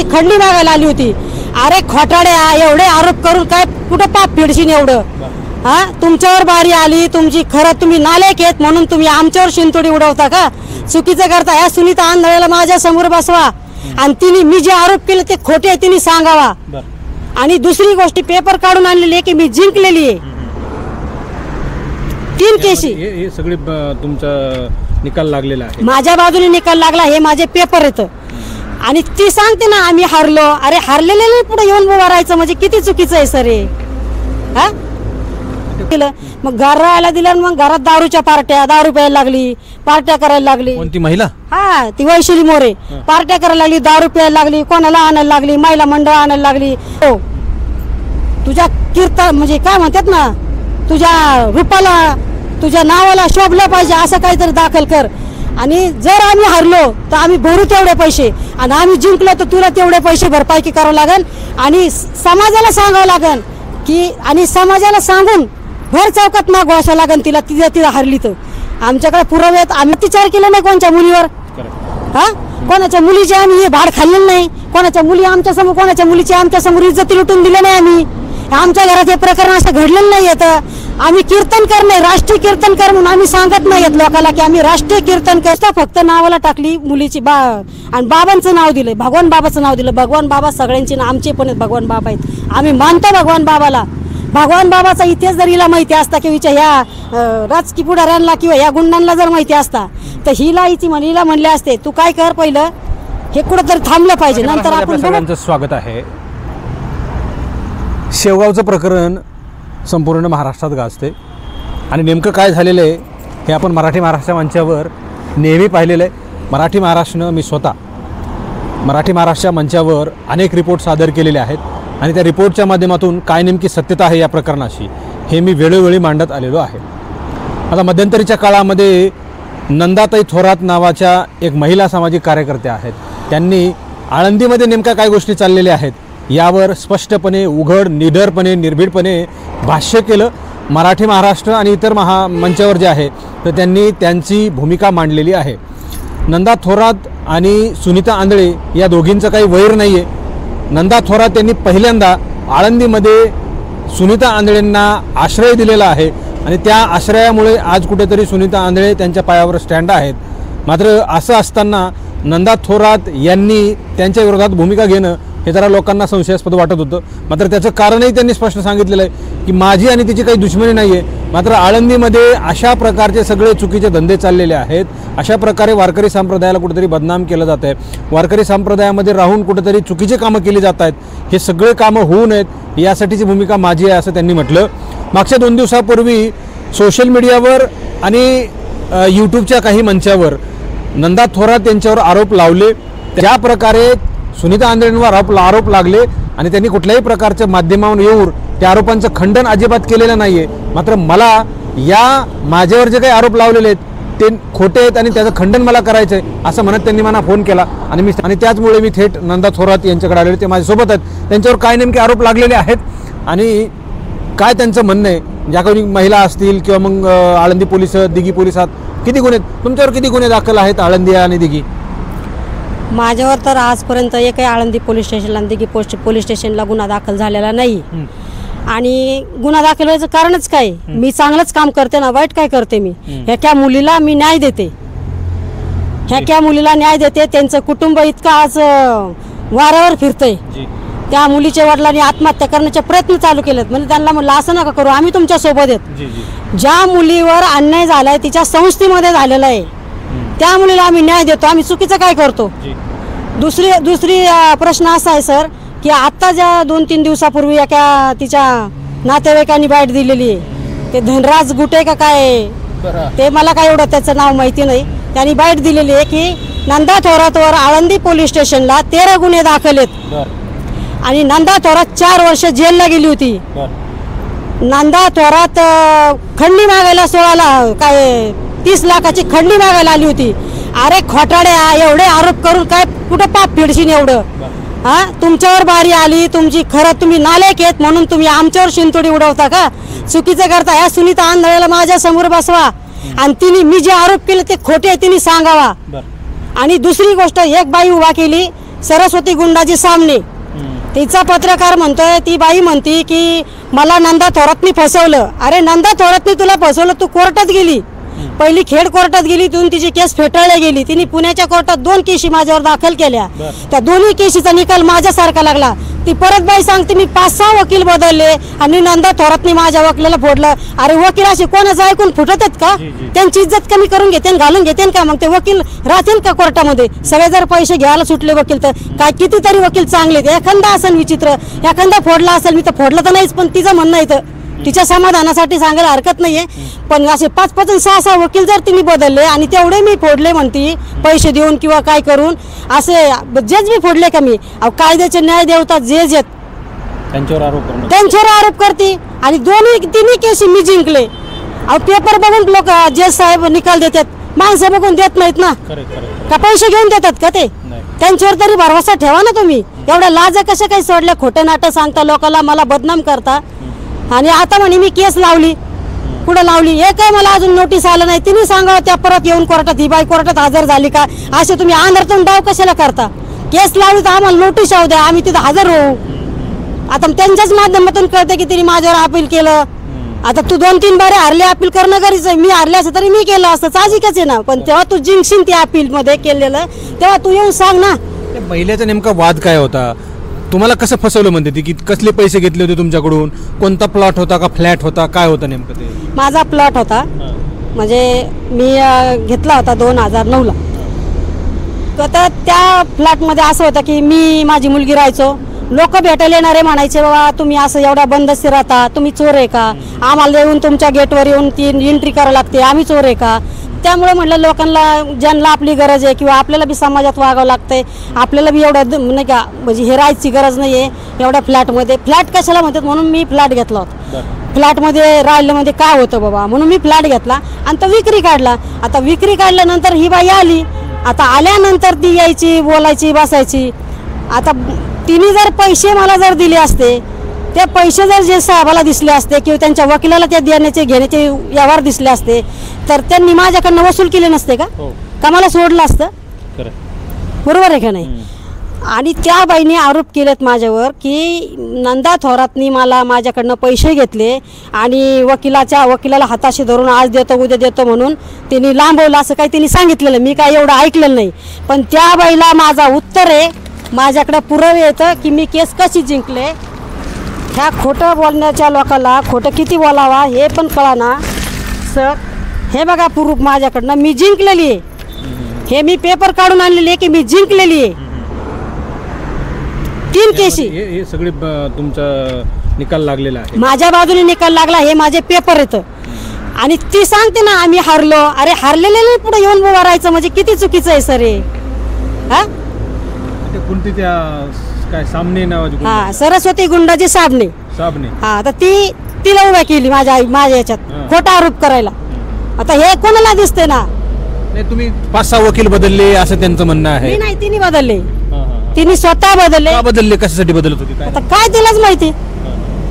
खंडणी मागायला आली होती। अरे खोटाड्या, एवढे आरोप करून काय कुठं पाप फेडशील एवढं? हा, तुमच्यावर बारी आली तुमची, खरं तुम्ही नालायक आहेत म्हणून तुम्ही आमच्यावर शिंतोडी उडवता का? चुकीचं करता। या सुनीता आंधळेला माझ्या समोर बसवा आणि तिने मी जे आरोप केले ते खोटे आहे तिने सांगावा। आणि दुसरी गोष्ट पेपर काढून आणलेली आहे की मी जिंकलेली आहे 3 केसी। हे सगळे तुमचा निकाल लागलेला आहे, माझ्या बाजूने निकाल लागला, हे माझे पेपर आहेत। आणि ती सांगते ना आम्ही हारलो। अरे हारलेले पुढे येऊन उभा राहायचं म्हणजे किती चुकीचं आहे सर हे? हा, मग घर राहायला दिलं, मग घरात दारूच्या पार्ट्या, दारू प्यायला लागली, पार्ट्या करायला लागली। कोणती महिला? हा, ती वैशाली मोरे। पार्ट्या करायला लागली, दारू प्यायला लागली, कोणाला आणायला लागली, महिला मंडळ आणायला लागली। हो, तुझ्या कीर्तन म्हणजे काय म्हणतात ना, तुझ्या रूपाला तुझ्या नावाला शोभलं पाहिजे असं काहीतरी दाखल कर। आणि जर आम्ही हारलो तर आम्ही भरू तेवढे पैसे, आणि आम्ही जिंकलो तर तुला तेवढे पैसे भरपाई करावं लागेल। आणि समाजाला सांगावं लागेल की, आणि समाजाला सांगून भर चौकात मागू असं लागेल तिला, तिला हारली तर। आमच्याकडे पुरावे आहेत, आम्ही अत्याचार केला नाही कोणत्या मुलीवर। हा, कोणाच्या मुलीचे आम्ही हे भाड खाल्लेलं नाही, कोणाच्या मुली आमच्या समोर, कोणाच्या मुलीची आमच्या समोर इज्जती लुटून दिले नाही आम्ही। आमच्या घरात हे प्रकरण असं घडलेलं नाही येतं। आम्ही कीर्तनकर नाही, राष्ट्रीय कीर्तनकर म्हणून आम्ही सांगत नाही येत लोकांना की आम्ही राष्ट्रीय कीर्तनकर। फक्त नावाला टाकली मुलीची आणि बाबांचं नाव दिलं, भगवान बाबाचं नाव दिलं। भगवान बाबा सगळ्यांची, आमचे पण भगवान बाबा आहेत, आम्ही मानतो भगवान बाबाला। भगवान बाबाचा इतिहास जर हिला माहिती असता किंवा ह्या राजकीय पुढाऱ्यांना किंवा या गुंडांना जर माहिती असता तर हिला म्हणले असते तू काय कर, पहिलं हे कुठंतरी थांबलं पाहिजे, नंतर आपण। सगळ्यांचं स्वागत आहे। शेवगावचं प्रकरण संपूर्ण महाराष्ट्रात गाजते आणि नेमकं काय झालेलं आहे हे आपण मराठी महाराष्ट्र मंचावर नेहमी पाहिलेलं आहे। मराठी महाराष्ट्रानं, मी स्वतः मराठी महाराष्ट्र मंचावर अनेक रिपोर्ट सादर केलेले आहेत आणि त्या रिपोर्टच्या माध्यमातून काय नेमकी सत्यता आहे या प्रकरणाशी हे मी वेळोवेळी मांडत आलेलो आहे। आता मध्यंतरीच्या काळामध्ये नंदाताई थोरात नावाच्या एक महिला सामाजिक कार्यकर्त्या आहेत, त्यांनी आळंदीमध्ये नेमक्या काय गोष्टी चाललेल्या आहेत यावर स्पष्टपणे, उघड, निडरपणे, निर्भीडपणे भाष्य केलं। मराठी महाराष्ट्र आणि इतर मंचावर जे आहे तर त्यांनी त्यांची भूमिका मांडलेली आहे। नंदा थोरात आणि सुनीता आंधळे या दोघींचं काही वैर नाही आहे। नंदा थोरात यांनी पहिल्यांदा आळंदीमध्ये सुनीता आंधळेंना आश्रय दिलेला आहे आणि त्या आश्रयामुळे आज कुठेतरी सुनीता आंधळे त्यांच्या पायावर स्टँड आहेत। मात्र असं असताना नंदा थोरात यांनी त्यांच्या विरोधात भूमिका घेणं हे जरा लोकांना संशयास्पद वाटत होतं। मात्र त्याचं कारणही त्यांनी स्पष्ट सांगितलेलं आहे की माझी आणि तिची काही दुश्मनी नाही आहे, मात्र आळंदीमध्ये अशा प्रकारचे सगळे चुकीचे धंदे चाललेले आहेत, अशा प्रकारे वारकरी संप्रदायाला कुठेतरी बदनाम केलं जात आहे, वारकरी संप्रदायामध्ये राहून कुठेतरी चुकीचे कामं केली जात आहेत, हे सगळे कामं होऊ नयेत यासाठीची भूमिका माझी आहे असं त्यांनी म्हटलं। मागच्या 2 दिवसापूर्वी सोशल मीडियावर आणि यूट्यूबच्या काही मंचावर नंदा थोरात यांच्यावर आरोप लावले। त्या प्रकारे सुनीता आंधळेंवर आरोप लागले आणि त्यांनी कुठल्याही प्रकारच्या माध्यमावरून येऊन त्या आरोपांचं खंडन अजिबात केलेलं नाही आहे। मात्र मला माझ्यावर जे काही आरोप लावलेले आहेत ते खोटे आहेत आणि त्याचं खंडन मला करायचं आहे असं म्हणत त्यांनी मला फोन केला आणि त्याचमुळे मी थेट नंदा थोरात यांच्याकडे आलेले। ते माझ्यासोबत आहेत, त्यांच्यावर काय नेमके आरोप लागलेले आहेत आणि काय त्यांचं म्हणणं आहे, ज्या काही महिला असतील किंवा मग आळंदी पोलीस, दिघी पोलिसात किती गुन्हे, तुमच्यावर किती गुन्हे दाखल आहेत आळंदी आणि दिघी? माझ्यावर तर आजपर्यंत एकही आळंदी पोलीस स्टेशनला, दिघी पोलीस स्टेशनला गुन्हा दाखल झालेला नाही। आणि गुन्हा दाखल व्हायचं कारणच काय, मी चांगलंच काम करते ना, वाईट काय करते मी? ह्या मुलीला मी न्याय देते, ह्या मुलीला न्याय देते। त्यांचं कुटुंब इतकं आज वाऱ्यावर फिरतंय। त्या मुलीच्या वडिलांनी आत्महत्या करण्याचे प्रयत्न चालू केलेत, म्हणजे त्यांना म्हणलं असं नका करू, आम्ही तुमच्या सोबत आहेत। ज्या मुलीवर अन्याय झालाय तिच्या संस्थेमध्ये झालेला आहे त्या मुलीला आम्ही न्याय देतो, आम्ही चुकीचं काय करतो? दुसरी प्रश्न असा आहे सर की आता ज्या 2-3 दिवसापूर्वी एका तिच्या नातेवाईकांनी बाईट दिलेली आहे, ते धनराज गुटे का काय ते मला काय एवढं त्याचं नाव माहिती नाही, त्यांनी बाईट दिलेली आहे की नंदा थोरातवर आळंदी पोलीस स्टेशनला 13 गुन्हे दाखल आहेत आणि नंदा थोरात 4 वर्ष जेलला गेली होती। नंदा थोरात खंडणी मागायला 30 लाखाची खंडणी मागायला आली होती। अरे खोटाड्या, एवढे आरोप करून काय कुठं पाप फेडशील एवढं? हा, तुमच्यावर बारी आली तुमची, खरं तुम्ही नालायक आहेत म्हणून तुम्ही आमच्यावर शिंतोडी उडवता का? चुकीचं करता। या सुनीता आंधळेला माझ्या समोर बसवा आणि तिने मी जे आरोप केले ते खोटे आहे तिने सांगावा। आणि दुसरी गोष्ट, एक बाई उभा केली सरस्वती गुंडाजी सामने, तिचा पत्रकार म्हणतोय, ती बाई म्हणती की मला नंदा थोरातनी फसवलं. अरे नंदा थोरातनी तुला फसवलं, तू कोर्टात गेली, पहिली खेड कोर्टात गेली, तिथून तिची केस फेटाळली गेली. तिने पुण्याच्या कोर्टात 2 केसी माझ्यावर दाखल केल्या. त्या दोन्ही केसीचा निकाल माझ्यासारखा लागला. ती परत बाई सांगते मी 5-6 वकील बदलले आणि नंदा थोरातनी माझ्या वकिलाला फोडलं. अरे वकील असे कोणाचं ऐकून फुटतात का? त्यांची इज्जत कमी करून घेते, घालून घेते का? मग ते वकील राहतील का कोर्टामध्ये? सगळे जर पैसे घ्यायला सुटले वकील तर काय कितीतरी वकील चांगले. एखादा असेल विचित्र, एखादा फोडला असेल, मी तर फोडलं तर नाहीच, पण तिचं म्हणणं येतं तिच्या समाधानासाठी सांगायला हरकत नाहीये. पण असे 5-5 आणि 6-6 वकील जर तिने बदलले आणि तेवढे मी फोडले म्हणती पैसे देऊन किंवा काय करून, असे जेच मी फोडले का मी? कायद्याचे न्याय देवता जे त्यांच्यावर आरोप करते. आणि तिन्ही केसी मी जिंकले. पेपर बघून लोक जज साहेब निकाल देतात, माणसं बघून देत नाहीत ना. का पैसे घेऊन देतात का ते? त्यांच्यावर तरी भरवसा ठेवा ना तुम्ही. एवढ्या लाजा कशा काही सोडल्या? खोटं नाटक सांगता लोकांना, मला बदनाम करता. आणि आता म्हणे मी केस लावली. कुठं लावली हे काय मला अजून नोटीस आलं नाही. तिने सांगावं त्या परत येऊन कोर्टात, ही बाई कोर्टात हजर झाली का? असे तुम्ही आंध्रातून डाव कशाला करता? केस लावली तर आम्हाला नोटीस येऊ द्या, आम्ही तिथं हजर होऊ. आता त्यांच्याच माध्यमातून कळतं की तिने माझ्यावर अपील केलं. आता तू 2-3 बारे हरले, अपील करणं गरजेचं आहे. मी हरले असं तरी मी केलं असतं, साहजिकच आहे ना. पण तेव्हा तू जिंकशील ते अपील मध्ये केलेलं, तेव्हा तू येऊन सांग ना. महिलेचा नेमका वाद काय होता? तुम्हाला कसं फसवलं म्हणते ती? की कसले पैसे घेतले होते तुमच्याकडून? कोणता प्लॉट होता का फ्लॅट होता? काय होतं नेमकं ते? माझा प्लॉट होता, म्हणजे मी घेतला होता 2009ला. तर त्या फ्लॅटमध्ये असं होतं की मी माझी मुलगी राहायचो. लोक भेटायला येणारे म्हणायचे बाबा तुम्ही असं एवढ्या बंदस्ती राहता, तुम्ही चोर आहे का? आम्हाला येऊन तुमच्या गेटवर येऊन ती एंट्री करावं लागते, आम्ही चोर आहे का? त्यामुळे म्हटलं लोकांना, ज्यांना आपली गरज आहे किंवा आपल्याला बी समाजात वागावं लागतंय, आपल्याला बी एवढं नाही का म्हणजे हे राहायची गरज नाही आहे एवढ्या फ्लॅटमध्ये. फ्लॅट कशाला म्हणतात म्हणून मी फ्लॅट घेतला होता. फ्लॅटमध्ये राहिलं म्हणजे काय होतं बाबा म्हणून मी फ्लॅट घेतला आणि तो विक्री काढला. आता विक्री काढल्यानंतर ही बाई आली. आता आल्यानंतर ती यायची, बोलायची, बसायची. आता तिने जर पैसे मला जर दिले असते, ते पैसे जर जे साहेबाला दिसले असते किंवा त्यांच्या वकिलाला ते देण्याचे घेण्याचे व्यवहार दिसले असते, तर त्यांनी माझ्याकडनं वसूल केले नसते का? का मला सोडलं असतं? बरोबर आहे का नाही? आणि त्या बाईने आरोप केलेत माझ्यावर की नंदा थोरातनी मला माझ्याकडनं पैसे घेतले आणि वकिलाला हाताशी धरून आज देतो उद्या देतो म्हणून तिने लांबवलं, असं काही तिने सांगितलेलं. मी काय एवढं ऐकलेलं नाही. पण त्या बाईला माझा उत्तर आहे, माझ्याकडे पुरावे येतं की मी केस कशी जिंकले. ह्या खोटं बोलण्याच्या लोकांना खोटं किती बोलावा हे पण कळाना सर. हे बघा प्रूफ माझ्याकडनं, मी जिंकलेली आहे. हे मी पेपर काढून आणलेली आहे की मी जिंकलेली आहे. 3 केसी हे सगळे तुमचा निकाल लागलेला आहे, माझ्या बाजूने निकाल लागला. हे माझे पेपर येतं. आणि ती सांगते ना आम्ही हारलो. अरे हारलेले पुढे येऊन उभं राहायचं म्हणजे किती चुकीचं आहे सर हे. कोणती त्या काय सामने नावाची? हा, सरस्वती गुंडाजी साबणे. हा, तर तिला उभ्या केली माझ्या याच्यात खोटा आरोप करायला. आता हे कोणाला दिसते ना? नाही, तुम्ही 5-6 वकील बदलले असं त्यांचं म्हणणं आहे. नाही, तिने बदलले. तिने स्वतः बदलले. का बदलले? कशासाठी बदलत होती? आता काय तिलाच माहिती.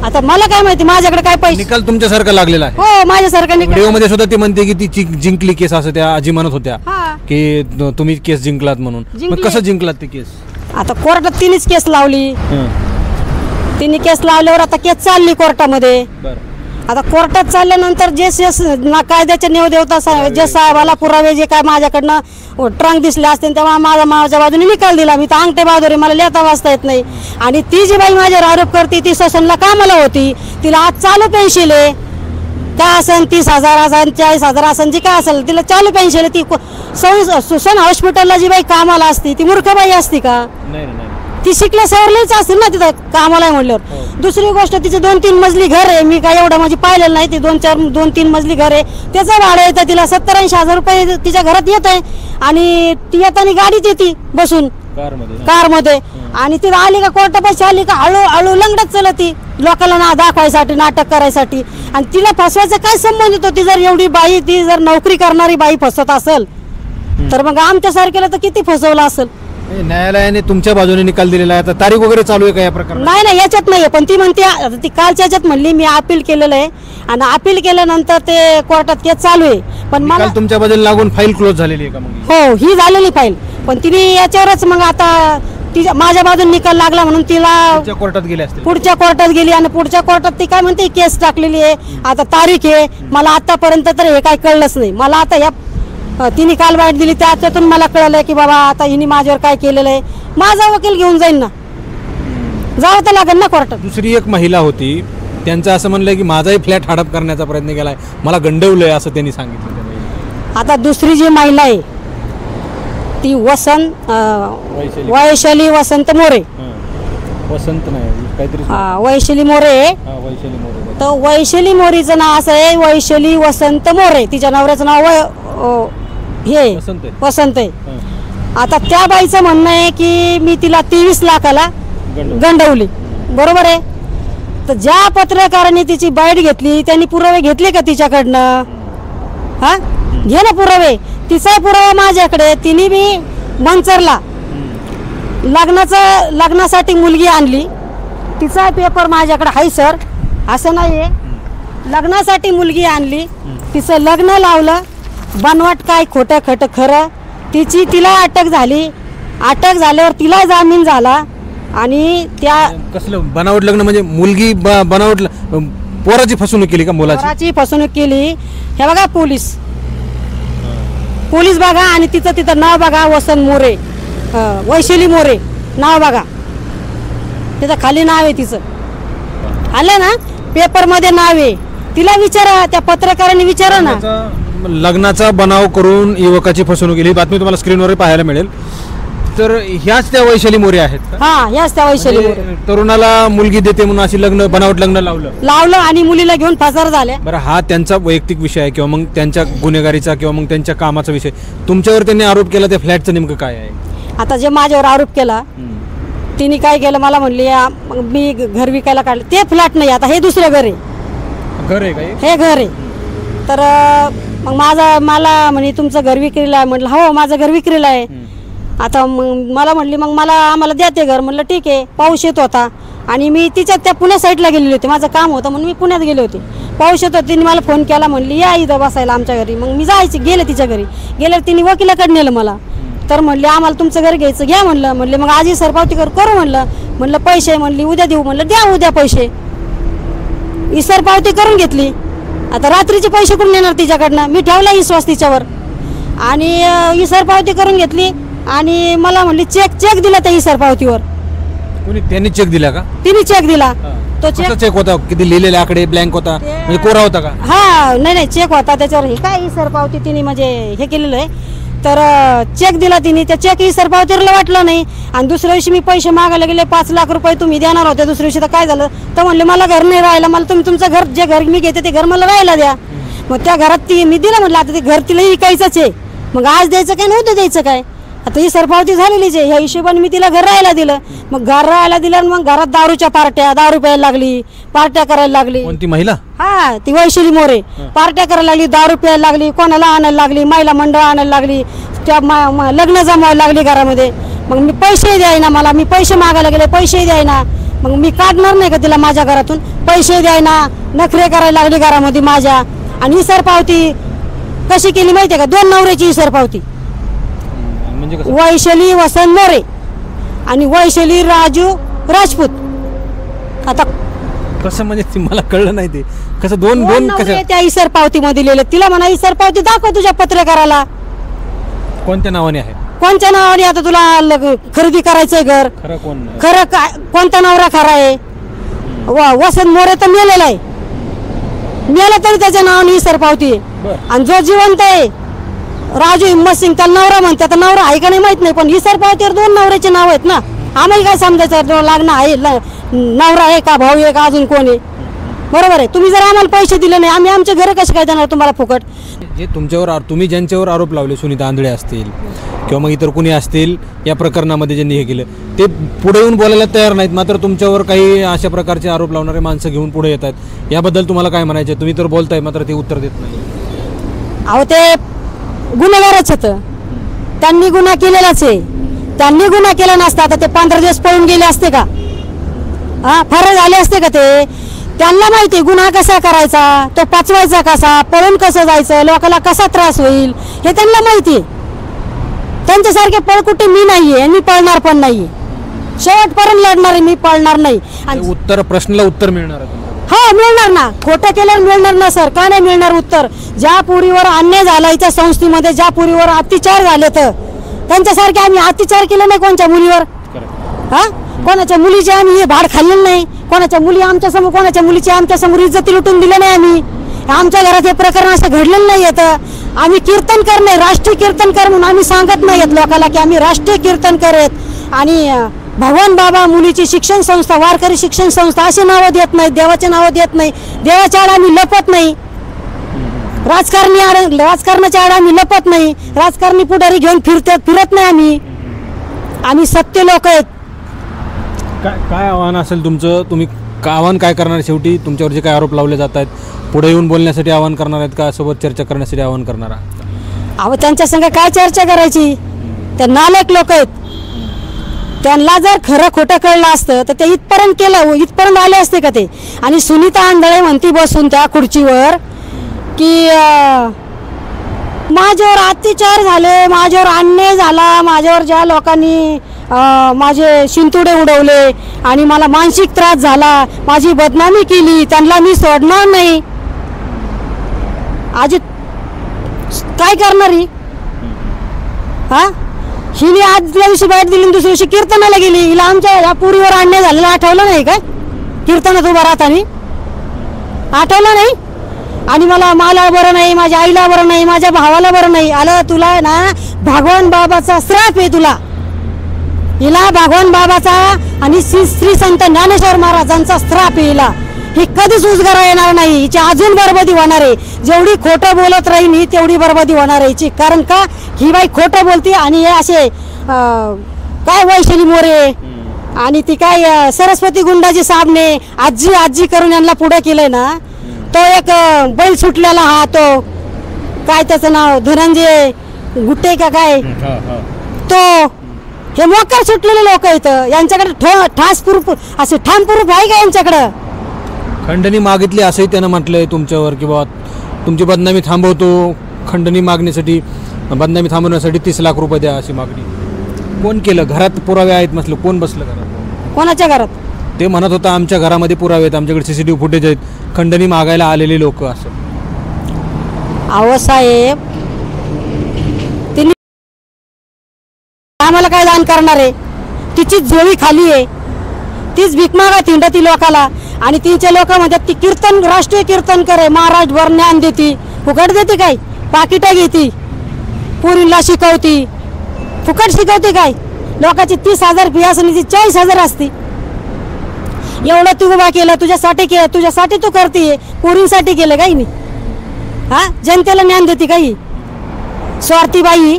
आता मला काय माहिती, माझ्याकडे काय पैसे. निकाल तुमच्यासारखा लागलेला आहे. हो, माझ्यासारखा निकाल. व्हिडिओमध्ये सुद्धा ती म्हणते की ती जिंकली केस, असं त्या आजी म्हणत होत्या की तुम्ही केस जिंकलात म्हणून. मग कसं जिंकलात ते केस? आता कोर्टात तिनेच केस लावली. तिने केस लावल्यावर आता केस चालली कोर्टामध्ये. आता कोर्टात चालल्यानंतर जे कायद्याचे नेव देवता जे साहेबाला पुरावे जे काय माझ्याकडनं ट्रंक दिसले असते तेव्हा माझ्या बाजूने निकाल दिला. मी तर अंगठे बहादुरी, मला लिहिता वाचता येत नाही. आणि ती जी बाई माझ्यावर आरोप करते ती ससनला कामाला होती. तिला आज चालू पेन्शन आहे काय असेल, 30,000 असेल, 40,000 असेल, जी काय असेल तिला चालू पेन्शन. ती सुसन हॉस्पिटलला जी बाई कामाला असती ती मूर्ख बाई असती का? ती शिकल्या सवरलीच असतील ना तिथं कामाला म्हणल्यावर. दुसरी गोष्ट, तिचं 2-3 मजली घर आहे. मी काय एवढं म्हणजे पाहिलेलं नाही. ती 2-3 मजली घर आहे. त्याचं भाडं येतं तिला 70-80 हजार रुपये तिच्या घरात येत आहे. आणि ती येताना गाडीत येते बसून कारमध्ये. आणि ती आली का कोर्टापाशी आली का हळू लंगडत चलत ती लोकांना दाखवायसाठी, नाटक करायसाठी. आणि तिला फसवायचा काय संबंध येतो? ती जर एवढी बाई, ती जर नोकरी करणारी बाई फसवत असेल तर मग आमच्यासारख्याला तर किती फसवलं असेल. न्यायालयाने तुमच्या बाजूने निकाल दिलेला आहे. आता तारीख वगैरे चालू आहे का या प्रकरणात? नाही, याच्यात नाहीये. पण ती म्हणते, ती कालच्या याच्यात म्हणली मी अपील केलेलं आहे आणि अपील केल्यानंतर ते कोर्टात केस चालू आहे. पण मला तुमच्या बद्दल लागून फाईल क्लोज झालेली आहे का? मग हो, ही झालेली फाईल. पण तिने याच्यावरच मग आता तिच्या माझ्या बाजून निकाल लागला म्हणून तिला पुढच्या कोर्टात गेले असतील. पुढच्या कोर्टात गेली आणि पुढच्या कोर्टात ती काय म्हणते केस टाकलेली आहे, आता तारीख आहे. मला आतापर्यंत तर हे काय कळलंच नाही. मला आता या तिने काल वाईट दिली त्याच्यातून मला कळलंय की बाबा आता हिने माझ्यावर काय केलेलं आहे. माझा वकील घेऊन जाईन ना, जावं तर लागेल ना कोर्टात. दुसरी एक महिला होती, त्यांचं असं म्हणलंय की माझाही फ्लॅट हडप करण्याचा प्रयत्न केलाय, मला गंडवलंय असं त्यांनी सांगितलं. आता दुसरी जी महिला आहे ती वैशाली वसंत मोरे, वसंत नाही काहीतरी वैशाली मोरे. वैशाली मोरे. तर वैशाली मोरीचं नाव असं आहे वैशाली वसंत मोरे. तिच्या नवऱ्याचं नाव हे वसंत आहे. आता त्या बाईचं म्हणणं आहे की मी तिला 23 लाखाला गंडवली, बरोबर आहे. तर ज्या पत्रकारांनी तिची बाईट घेतली त्यांनी पुरावे घेतले का तिच्याकडनं? हा, घे ना पुरावे. तिचा पुरावा माझ्याकडे. तिने मी मंचरला लग्नासाठी मुलगी आणली, तिचा पेपर माझ्याकडे आहे सर. असं नाहीये, लग्नासाठी मुलगी आणली, तिचं लग्न लावलं, बनवाट काय खोटं खटं खरं. तिला अटक झाली. अटक झाल्यावर तिला जामीन झाला आणि त्या कसलं बनावट लग्न म्हणजे मुलगी बनावट पोराची फसवणूक केली का? मुलाची फसवणूक केली. हे बघा पोलीस बघा आणि तिचं नाव बघा, वसंत मोरे, वैशाली मोरे नाव बघा, तिचं खाली नाव आहे. तिचं आलं ना पेपर मध्ये नाव आहे. तिला विचारा, त्या पत्रकारांनी विचारा ना. लग्नाचा बनाव करून युवकाची फसवणूक केली, बातमी तुम्हाला स्क्रीनवर पाहायला मिळेल. तर ह्याच त्या वैशाली मोरे आहेत का? हा, ह्याच त्या वैशाली मोरे. तरुणाला मुलगी देते म्हणून अशी बनावट लग्न लावलं आणि मुलीला घेऊन फसार झाल्या. बरं, हा त्यांचा वैयक्तिक विषय आहे किंवा मग त्यांच्या गुन्हेगारीचा किंवा मग त्यांच्या कामाचा विषय. तुमच्यावर त्यांनी आरोप केला, त्या फ्लॅटचं नेमकं काय आहे? आता जे माझ्यावर आरोप केला तिने काय केलं, मला म्हणली मी घर विकायला काढलं. ते फ्लॅट नाही, आता हे दुसरं घर आहे. घर आहे काय? हे घर आहे. तर मग मला म्हणे तुमचं घर विक्रीला आहे. म्हटलं हो, माझं घर विक्रीला आहे. आता मग मला म्हणली मग आम्हाला द्या ते घर. म्हटलं ठीक आहे. पाऊस येत होता आणि मी त्या पुण्या साईडला गेलेली होती, माझं काम होतं म्हणून मी पुण्यात गेले होते. पाऊस येत होता, तिने मला फोन केला, म्हणली या इथं बसायला आमच्या घरी. मग मी गेले तिच्या घरी. गेल्यावर तिने वकिलाकडे नेलं मला. तर म्हणले आम्हाला तुमचं घर घ्यायचं, घ्या म्हणलं. म्हणले मग आजी सरपावती करू म्हणलं पैसे म्हणली उद्या देऊ. म्हणलं द्या उद्या पैसे. इसर पावती करून घेतली. आता रात्रीचे पैसे कुठून येणार तिच्याकडनं? मी ठेवला विश्वास तिच्यावर आणि इसर पावती करून घेतली आणि मला म्हणली चेक दिला त्या इसर पावतीवर. त्यांनी चेक दिला का? तिने चेक दिला. तो चेक होता, किती लिहिलेले आकडे ब्लँक होता म्हणजे कोरा होता का? हा, नाही चेक होता त्याच्यावर. हे काय इसर पावती तिने म्हणजे हे केलेलं आहे. तर चेक दिला तिने. त्या चेक इसर पावतीला वाटलं नाही आणि दुसऱ्या दिवशी मी पैसे मागायला गेले. 5 लाख रुपये तुम्ही देणार होते. दुसऱ्या दिवशी तर काय झालं, तर म्हणले मला घर नाही राहायला, मला तुम्ही तुमचं घर जे घर मी घेते ते घर मला राहायला द्या. मग त्या घरात मी दिलं. म्हटलं आता ते घर तिला विकायचंच आहे, मग आज द्यायचं काय नव्हतं द्यायचं काय. आता ही सरपावती झालेलीच आहे. ह्या हिशोबाने मी तिला घर राहायला दिलं. मग घर राहायला दिलं मग घरात दारूच्या दारू प्यायला लागली, पार्ट्या करायला लागली. कोणती महिला? हा, ती वैशाली मोरे. पार्ट्या करायला लागली, दारू प्यायला लागली, कोणाला आणायला लागली, महिला मंडळ आणायला लागली, त्या लग्न जमवायला लागली घरामध्ये. मग मी पैसे द्यायना, मी पैसे मागायला गेले, पैसे द्यायना. मग मी काढणार नाही का तिला माझ्या घरातून? पैसे द्यायना, नखरे करायला लागली घरामध्ये माझ्या. आणि ही सरपावती कशी केली माहितीये का? 2 नवऱ्याची ही सरपावती. वैशाली वसंत मोरे आणि वैशाली राजू राजपूत. आता कसं म्हणजे मला कळलं नाही ते कसं दोन कसं त्या इसर पावती मध्ये लिहिलं. तिला म्हणा इसर पावती दाखव तुझ्या पत्रकाराला. कोणत्या नावाने आहे? कोणत्या नावाने? आता तुला खरेदी करायचंय घर. खरं काय? कोणता नवरा खरा आहे? वसंत मोरे तर मेलेला आहे. मेला तरी त्याच्या नावाने इसर पावती आहे. आणि जो जिवंत आहे राजू हिम्मत सिंग, त्याला नवरा म्हणते. आता नवरा आहे का नाही माहित नाही, पण इसर पावतीवर 2 नवऱ्याचे नाव आहेत ना. आम्हाला काय समजायचं लागणं आहे नवरा आहे का, भाऊ आहे का, अजून कोण आहे? बरोबर आहे. तुम्ही जर आम्हाला पैसे दिले नाही, आम्ही आमचे घर कसे काय देणार तुम्हाला फुकट? जे तुम्ही ज्यांच्यावर आरोप लावले, सुनीता आंधळे असतील किंवा मग इतर कुणी असतील या प्रकरणामध्ये ज्यांनी हे केलं, ते पुढे येऊन बोलायला तयार नाहीत. मात्र तुमच्यावर काही अशा प्रकारचे आरोप लावणारे माणसं घेऊन पुढे येतात. याबद्दल तुम्हाला काय म्हणायचे? तुम्ही तर बोलताय मात्र ते उत्तर देत नाही. अहो, ते गुन्हेगारच होतं. त्यांनी गुन्हा केलेलाच आहे. त्यांनी गुन्हा केला नसता आता ते 15 दिवस पळून गेले असते का? फरार झाले असते का ते? त्यांना माहिती गुन्हा कसा करायचा, तो पचवायचा कसा, पळून कसं जायचं, लोकांना कसा त्रास होईल हे त्यांना माहिती. त्यांच्यासारखे पळकुटे मी नाहीये आणि मी पळणार पण नाहीये. शेवटपर्यंत लढणार आहे मी, पळणार नाही. आणि उत्तर प्रश्नाला उत्तर मिळणार आहे तुम्हाला? हो मिळणार ना, खोटं केल्यावर मिळणार ना सर, का नाही मिळणार उत्तर? ज्या पुरीवर अन्याय झाला इथं संस्थेमध्ये, ज्या पुरीवर अत्याचार झाले तर त्यांच्यासारखे आम्ही अत्याचार केले नाही कोणत्या मुलीवर. हा, कोणाच्या मुलीचे आम्ही हे भाड खाल्लेलं नाही, कोणाच्या मुली आमच्या समोर, कोणाच्या मुलीची आमच्या समोर इज्जती लुटून दिले नाही आम्ही. आमच्या घरात हे प्रकरण असं घडलेलं नाही येतं. आम्ही कीर्तनकर नाही, राष्ट्रीय कीर्तनकर म्हणून आम्ही सांगत नाही येत लोकांना की आम्ही राष्ट्रीय कीर्तनकर आहेत. आणि भगवान बाबा मुलीची शिक्षण संस्था, वारकरी शिक्षण संस्था अशी नावं देत नाही, देवाचे नावं देत नाही, देवाच्या आड आम्ही लपत नाही, राजकारणाच्या आड आम्ही लपत नाही, राजकारणी पुढारी घेऊन फिरत नाही आम्ही सत्य लोक आहेत. काय आव्हान असेल तुमचं? तुम्ही आव्हान काय करणार? शेवटी तुमच्यावर जे काय आरोप लावले जात आहेत, पुढे येऊन बोलण्यासाठी आव्हान करणार आहेत का सोबत चर्चा करण्यासाठी आव्हान करणार आहात? अहो त्यांच्या संग काय चर्चा करायची? त्या नालायक लोक आहेत. त्यांना जर खरं खोटं कळलं असतं तर ते इथपर्यंत आले असते का ते? आणि सुनीता आंधळे म्हणती बसून त्या खुर्चीवर की माझ्यावर अत्याचार झाले, माझ्यावर अन्याय झाला, माझ्यावर ज्या लोकांनी माझे शिंतुडे उडवले आणि मला मानसिक त्रास झाला, माझी बदनामी केली, त्यांना मी सोडणार नाही. आज काय करणार ही? हा, हिने आजल्या दिवशी बाहेर दिली, दुसऱ्या दिवशी कीर्तनाला गेली. हिला आमच्या या पुरीवर अन्याय झालेला आठवलं नाही काय? कीर्तनात उभा राहताना आठवलं नाही? आणि मला बरं नाही, माझ्या आईला बरं नाही, माझ्या भावाला बरं नाही आलं. तुला ना भगवान बाबाचा श्राप आहे तुला. हिला भगवान बाबाचा आणि श्री संत ज्ञानेश्वर महाराजांचा श्राप आहे हिला. ही कधीच उजगारा येणार नाही, हिची अजून बरबादी होणार आहे. जेवढी खोटं बोलत राहील ही तेवढी बरबादी होणार आहे हिची. कारण का ही बाई खोटं बोलते आणि हे असे काय वैशाली मोरे आणि ती काय सरस्वती गुंडाजी साबणे आजी करून यांना पुढे केलंय ना. तो एक बैल सुटलेला हा, तो काय त्याचं नाव धनंजय गुट्टे का काय, तो हे मोकार सुटलेले लोक आहेत. यांच्याकडे ठास प्रूफ असे ठाम प्रूफ आहे का यांच्याकडं? खंडणी मागितली असंही त्यानं म्हटलंय तुमच्यावर की बाबा तुमची बदनामी थांबवतो, खंडणी मागण्यासाठी, बदनामी थांबवण्यासाठी 30 लाख रुपये द्या अशी मागणी. कोण केलं? घरात पुरावे आहेत म्हटलं, कोण बसलं घरात? कोणाच्या घरात? ते म्हणत होता आमच्या घरामध्ये पुरावे आहेत, आमच्याकडे CCTV फुटेज आहेत, खंडणी मागायला आलेले लोक. असं अहो साहेब, तिने आम्हाला काय दान करणार आहे? तिची जोळी खाली आहे, तीच भीक मागा थिंडती लोकाला. आणि तिचे लोक म्हणतात ती कीर्तन राष्ट्रीय कीर्तन करे, महाराजभर ज्ञान देती. फुकट देते काय? पाकिटा घेती, पुरीला शिकवती, फुकट शिकवते काय? लोकांची 30,000 फी असं 40,000 असती. एवढं तू उभा केलं, तुझ्यासाठी तू करते, पोरींसाठी केलं काही नाही. हा, जनतेला ज्ञान देते काही स्वार्थी बाई.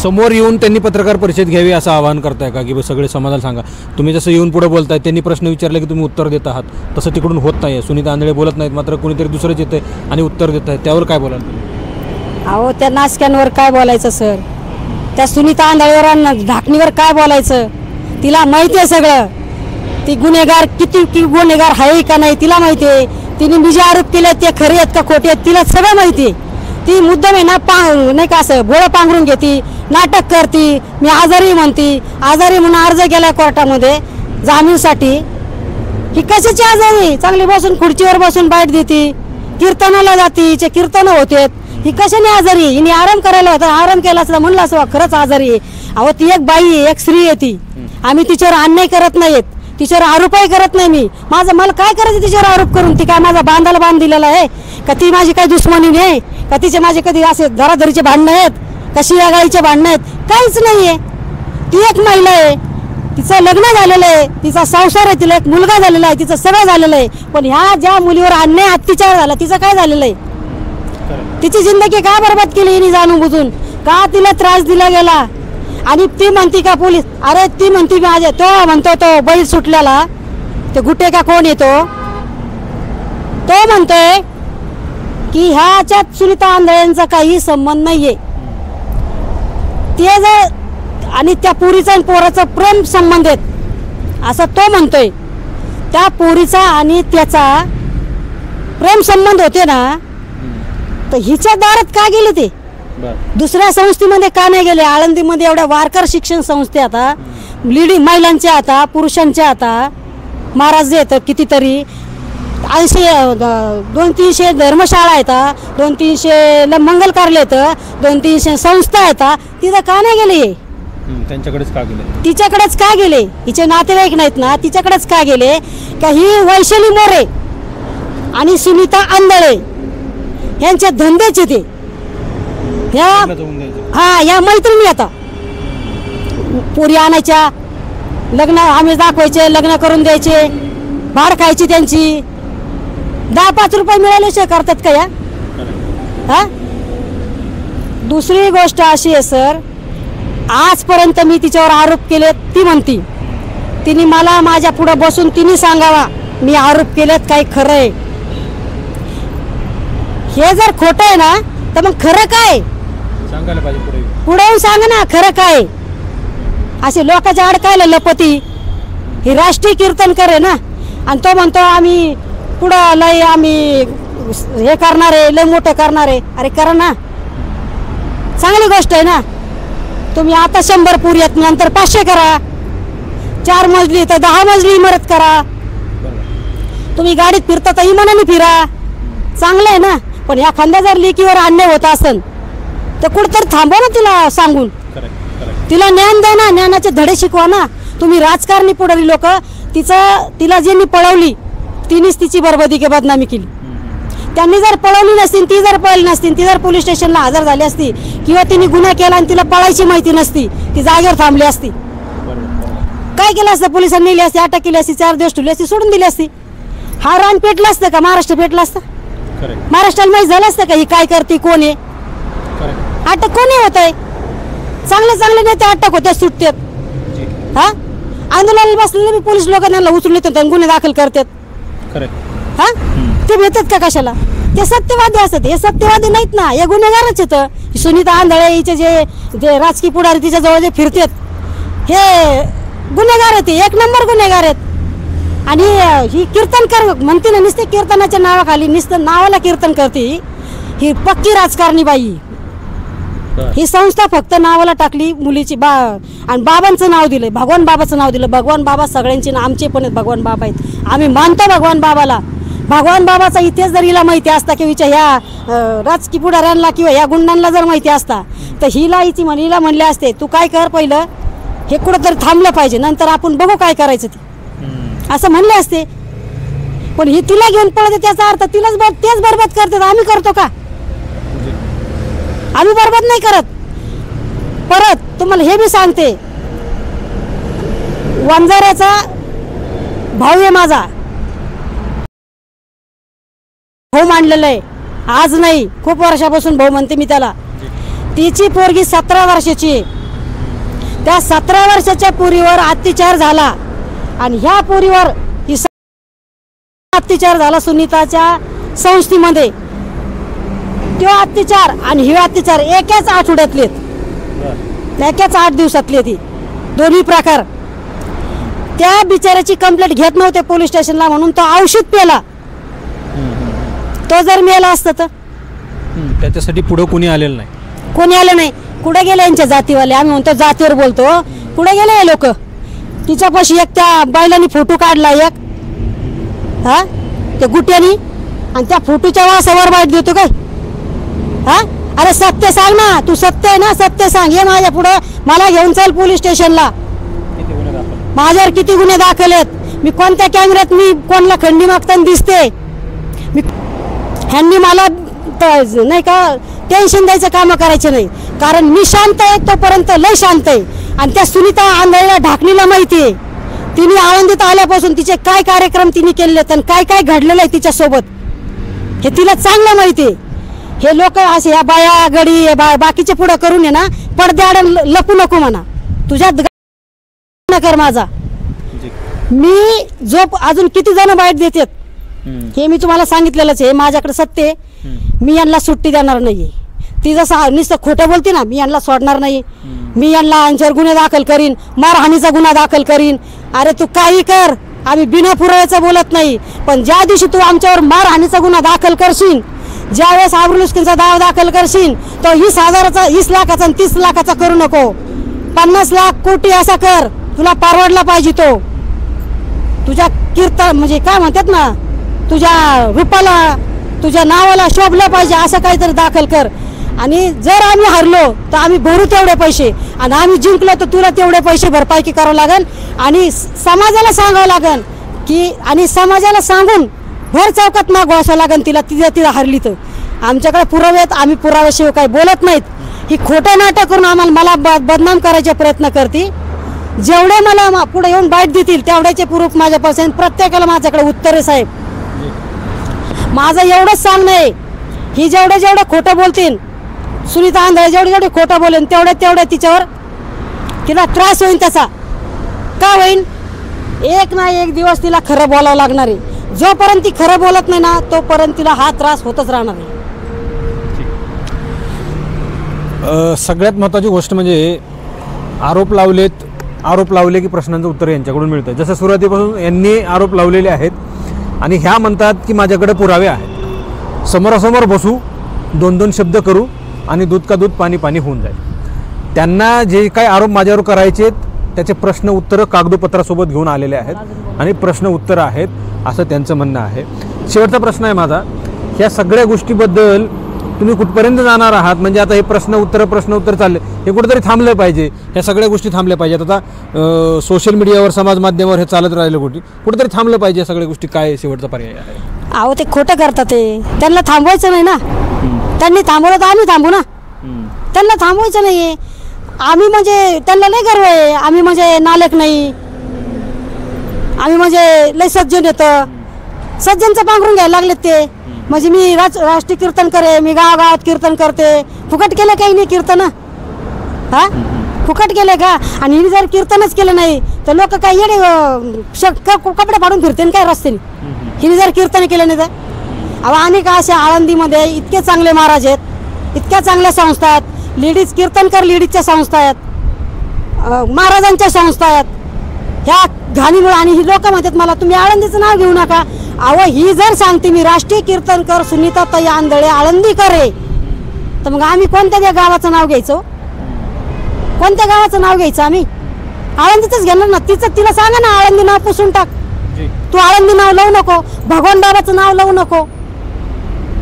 समोर येऊन त्यांनी पत्रकार परिषद घ्यावी असं आवाहन करताय का की सगळे समाजाला सांगा? तुम्ही जसं येऊन पुढे बोलताय, त्यांनी प्रश्न विचारले की तुम्ही उत्तर देत आहात, तसं तिकडून होत नाही. सुनीता आंधळे बोलत नाहीत, मात्र कोणीतरी दुसरंच येतंय आणि उत्तर देत आहे. त्यावर काय बोलाल? अहो त्या नाचक्यांवर काय बोलायचं सर? त्या सुनीता आंधळेवर ढाकणीवर काय बोलायचं? तिला माहिती आहे सगळं. ती गुन्हेगार किती गुन्हेगार आहे का नाही तिला माहिती आहे. तिने मी जे आरोप केले ते खरे आहेत का खोटे आहेत तिला सगळं माहिती आहे. ती मुद्दाम आहे ना नाही का असं भोळं पांघरून घेते, नाटक करते. मी आजारी म्हणून अर्ज केला कोर्टामध्ये जामीनसाठी. ही कशाची आजारी? चांगली बसून खुर्चीवर बसून बाईट देते, कीर्तनाला जाते, हिचे कीर्तन होते. ही कशाने आजारी? हिने आराम करायला होता, आराम केला असला म्हणलं असं खरंच आजारी आहे. अहो ती एक बाई आहे, एक स्त्री आहे ती. आम्ही तिच्यावर अन्याय करत नाहीत, तिच्यावर आरोपही करत नाही. मला काय करायचं तिच्यावर आरोप करून? ती काय माझा बांधाला बांध दिलेला आहे का? ती माझी काय दुश्मनी नाही का? तिचे माझे कधी असे धराधरीचे भांडणं आहेत का? शियागाईचे भांडणं आहेत? काहीच नाहीये. ती एक महिला आहे, तिचं लग्न झालेलं आहे, तिचा संसार आहे, तिला एक मुलगा झालेला आहे, तिचं सगळं झालेलं आहे. पण ह्या ज्या मुलीवर अन्याय अत्याचार झाला तिचं काय झालेलं आहे? तिची जिंदगी का बरबाद केली हिने जाणून बुजून? का तिला त्रास दिला गेला? आणि ती म्हणती का पोलीस? अरे ती म्हणती माझे तो म्हणतो तो बैल सुटल्याला ते गुटे का कोण येतो तो म्हणतोय की ह्याच्यात सुनीता आंधळेंचा काही संबंध नाहीये. ते जर आणि त्या पोरीचा आणि पोराचा प्रेम संबंध आहेत असं तो म्हणतोय. त्या पोरीचा आणि त्याचा प्रेम संबंध होते ना, तर हिच्या दारात का गेले ते? दुसऱ्या संस्थेमध्ये का नाही गेले? आळंदीमध्ये एवढ्या वारकर शिक्षण संस्थे आता महिलांच्या आता पुरुषांच्या आता महाराज येतं कितीतरी 200-300 धर्मशाळा येतात, 200-300 मंगल कार्य येतं, 200-300 संस्था येतात. तिथं का नाही गेले? त्यांच्याकडेच का गेले? तिच्याकडेच का गेले? हिचे नातेवाईक नाहीत ना, तिच्याकडेच का गेले? का ही वैशाली मोरे आणि सुनीता आंधळे यांच्या धंद्याचे ते या मैत्रिणी आता पोरी आणायच्या, लग्न आम्ही दाखवायचे, लग्न करून द्यायचे, भाड खायची त्यांची. 10-5 रुपये मिळाल्याशिवाय करतात का या? हा. दुसरी गोष्ट अशी आहे सर, आजपर्यंत मी तिच्यावर आरोप केले. ती म्हणती तिने मला माझ्या पुढे बसून तिने सांगावा मी आरोप केलेत काही खरं आहे. हे जर खोटं आहे ना तर मग खरं काय सांगायला पाहिजे, पुढे सांग ना खरं काय. असे लोकांच्या अडकायला लपती. ही राष्ट्रीय कीर्तनकर आहे ना, आणि तो म्हणतो आम्ही पुढं लय आम्ही हे करणार आहे, लय मोठं करणार आहे. अरे करा ना, चांगली गोष्ट आहे ना. तुम्ही आता 100 पुरी आहेत, नंतर 500 करा. 4 मजली तर 10 मजली इमारत करा. तुम्ही गाडीत फिरता तर इमानाने फिरा, चांगलं आहे ना. पण या खांद्या जर लेकीवर अन्याय होता असेल तर कुठंतरी थांबवा ना, तिला सांगून तिला ज्ञान द्या ना, ज्ञानाचे धडे शिकवा ना. तुम्ही राजकारणी पुढारी लोक, तिला ज्यांनी पळवली तिनेच तिची बरबादी की बदनामी केली. त्यांनी जर पळवली नसती, ती जर पळली नसती, ती जर पोलीस स्टेशनला हजर झाली असती किंवा तिने गुन्हा केला आणि तिला पळायची माहिती नसती, ती जागेवर थांबली असती. काय केलं असतं? पोलिसांनी नेली असती, अटक केली असती, 4 दिवस ठेवली असती, सोडून दिली असती. हा रान पेटलं असतं का? महाराष्ट्र पेटलं असतं? महाराष्ट्राला माहीत झालं असतं का ही काय करते, कोण आहे? अटक कोणी होत आहे? चांगले नेते अटक होते, सुटतात. हा, आंदोलनाला बसलेले पोलीस लोक त्यांना उचलून येतात, गुन्हे दाखल करतात. हा, ते भेटतात का कशाला? ते सत्यवादी असतात. हे सत्यवादी नाहीत ना, हे गुन्हेगारच आहेत. सुनीता आंधळे हिचे जे राजकीय पुढारी तिच्या जवळ जे फिरतात हे गुन्हेगार आहेत, 1 नंबर गुन्हेगार आहेत. आणि ही कीर्तनकर म्हणते ना, नुसते कीर्तनाच्या नावाखाली नुसतं नावाला कीर्तन करते. ही पक्की राजकारणी बाई. ही संस्था फक्त नावाला टाकली मुलीची आणि बाबांचं नाव दिलंय, भगवान बाबाचं नाव दिलं. भगवान बाबा सगळ्यांचे ना, आमचे पण भगवान बाबा आहेत. आम्ही मानतो भगवान बाबाला. भगवान बाबाचा इतिहास जर हिला माहिती असता किंवा ह्या राजकीय पुढाऱ्यांना किंवा ह्या गुंडांना जर माहिती असता तर हिला म्हणले असते तू काय कर, पहिलं हे कुठंतरी थांबलं पाहिजे, नंतर आपण बघू काय करायचं ते, असं म्हणले असते. पण ही तिला घेऊन पळते, त्याचा अर्थ तेच बरबाद करतात. आम्ही करतो का? आम्ही बरबाद नाही करत. परत तुम्हाला हे मी सांगते, वंजाऱ्याचा भाऊ आहे माझा, भाऊ मांडलेला आहे. आज नाही, खूप वर्षापासून भाऊ म्हणते मी त्याला. तिची पोरगी 17 वर्षाची आहे. त्या 17 वर्षाच्या पोरीवर अत्याचार झाला आणि ह्या पोरीवर अत्याचार झाला सुनीताच्या संस्थेमध्ये. तो अत्याचार आणि हे अत्याचार एकाच आठवड्यातले, एकाच 8 दिवसातले, ती दोन्ही प्रकार. त्या बिचाऱ्याची कंप्लेंट घेत नव्हते पोलीस स्टेशनला म्हणून तो औषध पेला. तो जर मेला असतं तर त्याच्यासाठी पुढे कोणी आलेलं नाही. कोणी आलं नाही. कुठे गेले यांच्या जातीवाले? आम्ही म्हणतो जातीवर बोलतो. कुठे गेले हे लोक? तिच्यापाशी एक त्या बैलांनी फोटो काढला, एक हा त्या गुट्यानी, आणि त्या फोटोच्या वासावर बाईट देतो काय? हा, अरे सत्य सांग ना, तू सत्य आहे ना, सत्य सांग. हे माझ्या पुढे मला घेऊन चल पोलीस स्टेशनला. माझ्यावर किती गुन्हे दाखल आहेत, मी कोणत्या कॅमेऱ्यात मी कोणाला खंडी मागताना दिसते. ह्यांनी मला नाही का टेन्शन द्यायचं काम करायचं नाही, कारण मी शांत आहे तोपर्यंत लय शांत आहे. आणि त्या सुनीता आंधळेला ढाकणीला माहिती आहे, तिने आळंदीत आल्यापासून तिचे काय कार्यक्रम तिने केलेले आणि काय काय घडलेलं आहे तिच्यासोबत हे तिला चांगलं माहिती आहे. हे लोक असे या बाया गडी बाकीचे पुढे करून आहे ना, पडद्याआड लपू नको म्हणा. तुझ्यात कर माझा. मी झोप अजून किती जण बाईट देतात हे मी तुम्हाला सांगितलेलंच आहे. माझ्याकडे सत्य आहे. मी यांना सुट्टी देणार नाहीये. ती जसं नुसतं खोटं बोलते ना, मी यांना सोडणार नाही. मी यांना यांच्यावर गुन्हे दाखल करीन, मारहाणीचा गुन्हा दाखल करीन. अरे तू काही कर, आम्ही बिना पुराव्याचं बोलत नाही. पण ज्या दिवशी तू आमच्यावर मारहाणीचा गुन्हा दाखल करशील, ज्यावेळेस आबरूनुस्कीचा दावा दाखल करशील, तो 20,000चा 20 लाखाचा आणि 30 लाखाचा करू नको. 50 लाख कोटी असा कर. तुला परवडला पाहिजे तो, तुझ्या कीर्तन म्हणजे काय म्हणतात ना, तुझ्या रूपाला तुझ्या नावाला शोभलं पाहिजे असं काहीतरी दाखल कर. आणि जर आम्ही हरलो तर आम्ही भरू तेवढे पैसे, आणि आम्ही जिंकलो तर तुला तेवढे पैसे भरपाई करावं लागेल. आणि समाजाला सांगावं लागेल की, आणि समाजाला सांगून भर चौकात नाव घोषावं लागेल तिला, तिला हरली तर. आमच्याकडे पुरावे आहेत, आम्ही पुराव्याशिवाय काही बोलत नाहीत. ही खोटं नाटक करून मला बदनाम करायचे प्रयत्न करते. जेवढे मला पुढे येऊन बाईट देतील तेवढ्याचे प्रूफ माझ्यापासून प्रत्येकाला माझ्याकडे उत्तर आहे साहेब. माझं एवढंच सांगणं आहे, ही जेवढे खोटं बोलतील, सुनीता आंधळे जेवढे खोटं बोलेन तेवढ्या तिच्यावर तिला त्रास होईल. त्याचा का होईल? एक ना एक दिवस तिला खरं बोलावं लागणार आहे. जोपर्यंत ती खरं बोलत नाही ना तोपर्यंत तिला हा त्रास होतच राहणार आहे. सगळ्यात महत्त्वाची गोष्ट म्हणजे आरोप लावले की प्रश्नांचं उत्तर यांच्याकडून मिळतं. जसं सुरुवातीपासून यांनी आरोप लावलेले आहेत आणि ह्या म्हणतात की माझ्याकडे पुरावे आहेत. समोरासमोर बसू, 2-2 शब्द करू आणि दूध का दूध पाणी पाणी होऊन जाईल. त्यांना जे काही आरोप माझ्यावर करायचे त्याचे प्रश्न उत्तरं कागदोपत्रासोबत घेऊन आलेले आहेत आणि प्रश्न उत्तरं आहेत असं त्यांचं म्हणणं आहे. शेवटचा प्रश्न आहे माझा, ह्या सगळ्या गोष्टीबद्दल तुम्ही कुठपर्यंत जाणार आहात? म्हणजे आता हे प्रश्न उत्तर चालले, हे कुठेतरी थांबलं पाहिजे, ह्या सगळ्या गोष्टी थांबल्या पाहिजेत. आता सोशल मीडियावर, समाज माध्यमावर हे चालत राहिलं कुठेतरी थांबलं पाहिजे. या सगळ्या गोष्टी काय शेवटचा पर्याय आहे? अहो ते खोटं करतात, ते त्यांना थांबवायचं नाही ना. त्यांनी थांबवलं तर आम्ही थांबू ना. त्यांना थांबवायचं नाही. आम्ही म्हणजे त्यांना लय गर्व आहे, आम्ही म्हणजे नालक नाही, आम्ही म्हणजे लय सज्जन येतं. सज्जनचं पांघरून घ्यायला लागलेत ते. म्हणजे मी राष्ट्रीय कीर्तन करे, मी गावागावात कीर्तन करते. फुकट केलं काही नाही कीर्तन, हा फुकट केलं का? आणि हिने जर कीर्तनच केलं नाही तर लोक काय येडे कपडे फाडून फिरते काय रस्त्याने? हिने जर कीर्तन केलं नाही तर. अहो अनेक असे आळंदीमध्ये इतके चांगले महाराज आहेत, इतक्या चांगल्या संस्था आहेत, लेडीज कीर्तनकर लेडीजच्या संस्था आहेत, महाराजांच्या संस्था आहेत. ह्या घाणीमुळे आणि ही लोक म्हणतात मला तुम्ही आळंदीचं नाव घेऊ नका. अहो ही जर सांगते मी राष्ट्रीय कीर्तनकर सुनीताताई आंधळे आळंदीकर आहे, तर मग आम्ही कोणत्या गावाचं नाव घ्यायचं? कोणत्या गावाचं नाव घ्यायचं? आम्ही आळंदीच घेणार ना. तिला सांगा ना आळंदी नाव पुसून टाक, तू आळंदी नाव लावू नको, भगवान बाबाचं नाव लावू नको.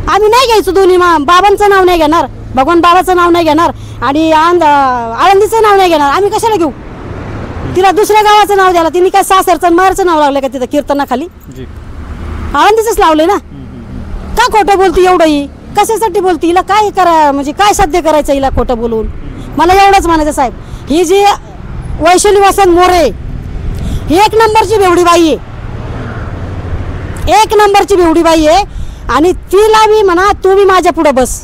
आम्ही नाही घ्यायचं, दोन्ही बाबांचं नाव नाही घेणार, भगवान बाबाचं नाव नाही घेणार आणि आळंदीचं नाव नाही घेणार. आम्ही कशाला घेऊ? तिला दुसऱ्या गावाचं नाव द्यायला तिने काय सासरचं मारचं नाव लावलं का तिथं कीर्तनाखाली? आळंदीच लावलंय ना. का खोटं बोलती एवढं? ही कशासाठी बोलती? हिला काय करा म्हणजे काय साध्य करायचं हिला खोटं बोलून? मला एवढंच म्हणायचं साहेब, ही जी वैशाली वसंत मोरे ही 1 नंबरची बेवडी बाई आहे, 1 नंबरची बेवडी बाई आहे. आणि तिला मी म्हणा तू मी माझ्या पुढे बस.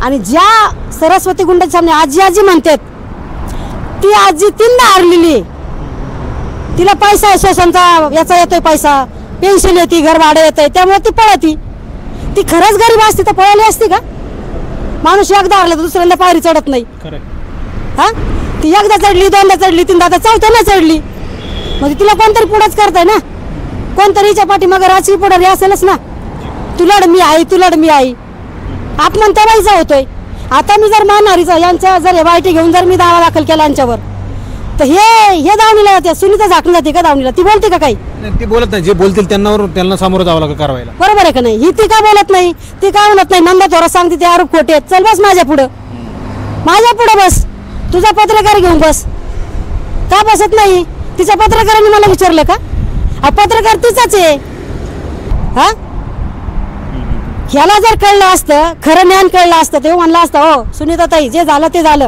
आणि ज्या सरस्वती गुंडाच्या सामने आजी म्हणतात ती आजी 3दा हारलेली आहे. तिला पैसा आहे, श्वसनचा याचा येतोय पैसा, पेन्शन येते, घर भाडं येतंय, त्यामुळे ती पळती. ती खरंच गरीब असती तर पळाली असती का? माणूस एकदा हारला तर दुसऱ्यांदा पायरी चढत नाही. हा ती एकदा चढली, 2दा चढली, 3दा, 4थ्यांदा चढली. म्हणजे तिला कोणतरी पुढंच करताय ना, कोणतरी हिच्या पाठी मग राजकीय पुढारी असेलच ना. तुलाड मी आई, तुलाड मी आई, अपमान त्या बाईचा होतोय. आता मी जर मानहारीचा यांच्या जर वाईटी घेऊन जर मी दावा दाखल केला यांच्यावर तर हे दावणीला जाते. सुनीता झाकून जाते का दावणीला? ती बोलते का काही? ती बोलत नाही. जे बोलतील त्यांना सामोरं जावं लागेल कारवाईला. बरोबर आहे का नाही? ही ती का बोलत नाही? ती का म्हणत नाही नंदा थोडा सांगते ते आरोप खोटे आहेत, चल बस माझ्या पुढं, माझ्या पुढं बस, तुझा पत्रकार घेऊन बस. का बसत नाही? तिच्या पत्रकारांनी मला विचारलं का? हा पत्रकार तिचाच आहे. हा ह्याला जर कळलं असतं, खरं ज्ञान कळलं असतं ते म्हणलं असतं हो सुनीताताई जे झालं ते झालं,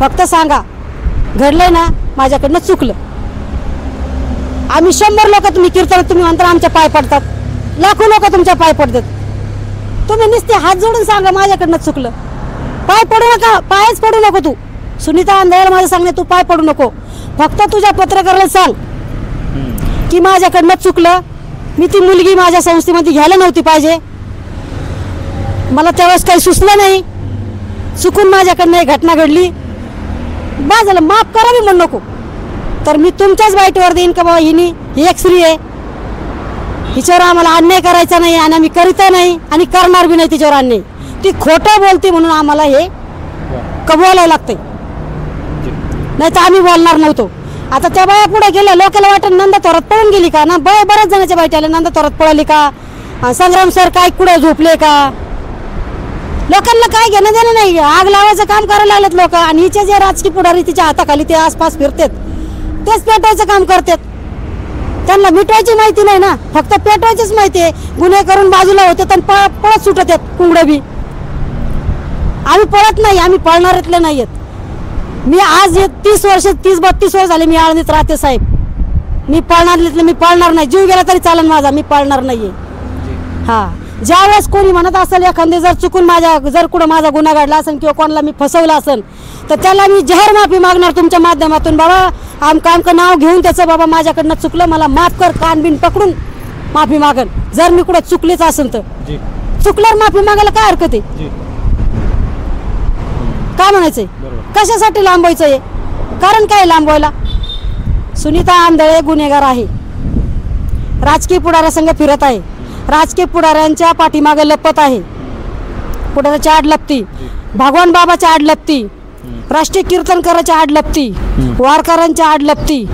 फक्त सांगा घडलंय ना, माझ्याकडनं चुकलं. आम्ही 100 लोक तुम्ही कीर्तनात तुम्ही म्हणता आमच्या पाय पडतात, लाखो लोक तुमच्या पाय पडतात. तुम्ही नुसते हात जोडून सांगा माझ्याकडनं चुकलं. पाय पडू नका, पायच पडू नको तू. सुनीता आंधळे माझं सांगणे तू पाय पडू नको. फक्त तुझ्या पत्रकाराला सांग की माझ्याकडनं चुकलं, मी ती मुलगी माझ्या संस्थेमध्ये घ्यायला नव्हती पाहिजे, मला त्यावेळेस काही सुचलं नाही, चुकून माझ्याकडनं एक घटना घडली, बा झालं माफ करा मी म्हणू नको. तर मी तुमच्याच बाईटवर देईन का बाबा ही एक स्त्री आहे, हिच्यावर आम्हाला अन्याय करायचा नाही आणि आम्ही करीत नाही आणि करणार बी नाही तिच्यावर अन्याय. ती खोटं बोलते म्हणून आम्हाला हे कबवायला लागतंय, नाही तर आम्ही बोलणार नव्हतो. आता त्या बाया पुढे गेल्या, लोकांना वाटत नंदा थोरात पळून गेली का ना, बऱ्याच जणांच्या बाईट आल्या नंदा थोरात पळाली का, संग्राम सर काय कुठे झोपले का, लोकांना काय घेणं देणं नाही. आग लावायचं काम करायला लागलेत लोक. आणि हिचे जे राजकीय पुढारी तिच्या हाताखाली ते आसपास फिरतात तेच पेटवायचं काम करतात. त्यांना मिटवायची माहिती नाही ना, फक्त पेटवायचीच माहिती आहे. गुन्हे करून बाजूला होते तर पळत सुटत आहेत कुंगडे बी. आम्ही पळत नाही, आम्ही पळणाऱ्यातले नाही आहेत. मी आज 30-32 वर्ष झाले मी आळंदीत राहते साहेब. मी पळणाऱ्यातले मी पळणार नाही. जीव गेला तरी चालेल माझा, मी पळणार नाहीये. हा, ज्यावेळेस कोणी म्हणत असेल एखादे जर चुकून जर कुठं माझा गुन्हा घडला असेल किंवा कोणाला मी फसवलं असेल तर त्याला मी जाहीर माफी मागणार तुमच्या माध्यमातून. बाबा आमकं नाव घेऊन त्याचं बाबा माझ्याकडनं चुकलं, मला माफ कर, कान बिन पकडून माफी मागन. जर मी कुठं चुकलेच असेल तर चुकल्यावर माफी मागायला काय हरकत आहे? काय म्हणायचंय? कशासाठी लांबवायचंय? कारण काय लांबवायला? सुनीता आंधळे गुन्हेगार आहे, राजकीय पुढाऱ्यासंग फिरत आहे, राजकीय पुढाऱ्यांच्या पाठीमागे लपत आहे. पुढाऱ्याच्या आड लपती, भगवान बाबाच्या आड लपती, राष्ट्रीय कीर्तनकाराच्या आड लपती, वारकऱ्यांच्या आड लपती,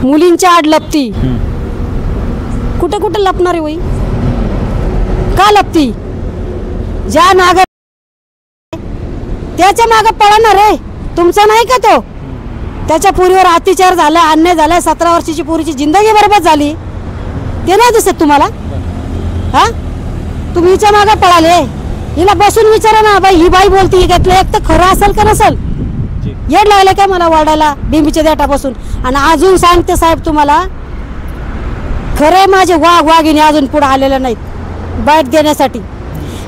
मुलींच्या आड लपती. कुठे कुठे लपणार आहे होई? का लपती? ज्या नागर त्याच्या मागे पळणार आहे, तुमचा नाही का तो? त्याच्या पुरीवर अत्याचार झाला, अन्याय झाला, 17 वर्षाची पुरीची जिंदगी बरबाद झाली, ते नाही दिसत तुम्हाला? हा, तुम्ही हिच्या मागे पळाले. हिला बसून विचारा ना, बाई ही बाई बोलती घेतलं एक तर खरं असेल का नसेल? येड लागले काय मला वाढायला बिंबीच्या देठापासून? आणि अजून सांगते साहेब तुम्हाला, खरे माझे वाघिणी अजून पुढे आलेले नाहीत बाईट देण्यासाठी.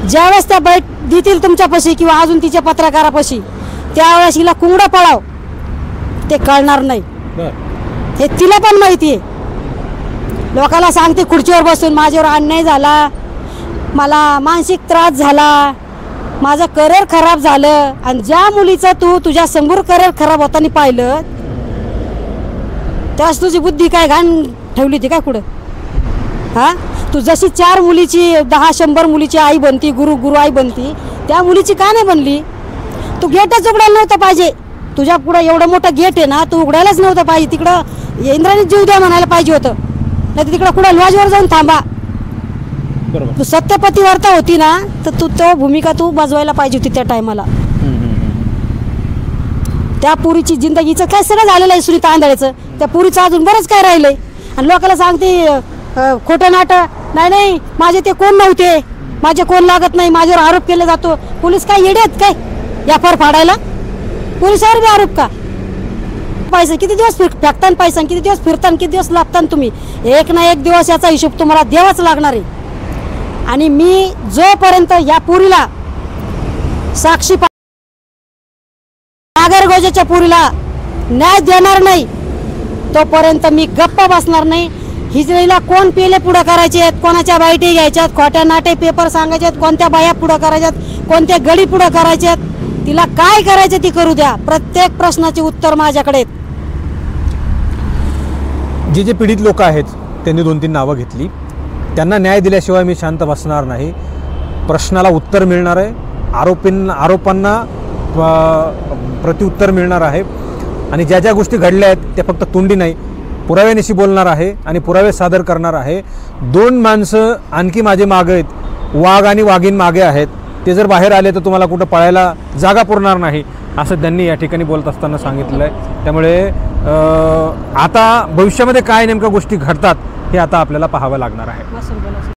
ज्यावेळेस त्या बाईट देतील तुमच्यापाशी किंवा अजून तिच्या पत्रकारापाशी, त्यावेळेस हिला कुंगडं पळाव ते कळणार नाही. हे तिला पण माहिती आहे. लोकांना सांगते खुर्चीवर बसून माझ्यावर अन्याय झाला, मला मानसिक त्रास झाला, माझं करिअर खराब झालं. आणि ज्या मुलीचं तुझ्या समोर करिअर खराब होताना पाहिलं त्यावेळेस तुझी बुद्धी काय घाण ठेवली ती काय कुठं? हा, तू जशी 4 मुलीची 10-100 मुलीची आई बनती, गुरु आई बनती, त्या मुलीची का नाही बनली? तू गेटच उघडायला नव्हतं पाहिजे. तुझ्या पुढं एवढं मोठं गेट आहे ना, तू उघडायलाच नव्हतं पाहिजे. तिकडं इंद्राने जीव द्या म्हणायला पाहिजे होतं, नाही तिकडं कुठं लॉजवर जाऊन थांबा. तू सत्यपतिवर्ता होती ना, तर तू तो भूमिका तू बजवायला पाहिजे होती त्या टायमाला. त्या पुरीची जिंदगीचं काय सगळं झालेलं आहे सुनीता आंधळेचं. त्या पुरीचं अजून बरंच काय राहिलंय. आणि लोकांना सांगते खोटं नाटं. नाही, माझे ते कोण नव्हते, माझे कोण लागत नाही, माझ्यावर आरोप केला जातो. पोलीस काय येडे आहेत काय एफआर फाडायला? पोलिसावर बी आरोप का? पैसा किती दिवस फेकतान, पैसा किती दिवस फिरतान, किती दिवस लागतान तुम्ही? एक ना एक दिवस याचा हिशोब तुम्हाला द्यावाच लागणार आहे. आणि मी जोपर्यंत या पुरीला साक्षी नागरगोजेच्या पुरीला न्याय देणार नाही तोपर्यंत मी गप्प बसणार नाही. हिजरीला कोण पेले पुढं करायचे आहेत, कोणाच्या बाईटी घ्यायच्यात, खोट्या नाटे पेपर सांगायचे आहेत, कोणत्या बाया पुढं करायच्यात, कोणत्या गडी पुढं करायचे आहेत, तिला काय करायचं ती करू द्या. प्रत्येक प्रश्नाचे उत्तर माझ्याकडे आहेत. जे पीडित लोक आहेत त्यांनी 2-3 नावं घेतली. त्यांना न्याय दिल्याशिवाय मी शांत बसणार नाही. प्रश्नाला उत्तर मिळणार आहे, आरोपांना प्रत्युत्तर मिळणार आहे. आणि ज्या ज्या गोष्टी घडल्या आहेत त्या फक्त तोंडी नाही, पुराव्यानिशी बोलणार आहे आणि पुरावे सादर करणार आहे. 2 माणसं आणखी माझे मागे आहेत, वाघ आणि वाघीण मागे आहेत. ते जर बाहेर आले तर तुम्हाला कुठं पळायला जागा पुरणार नाही, असं त्यांनी या ठिकाणी बोलत असताना सांगितलं आहे. त्यामुळे आता भविष्यामध्ये काय नेमक्या गोष्टी घडतात हे आता आपल्याला पाहावं लागणार आहे.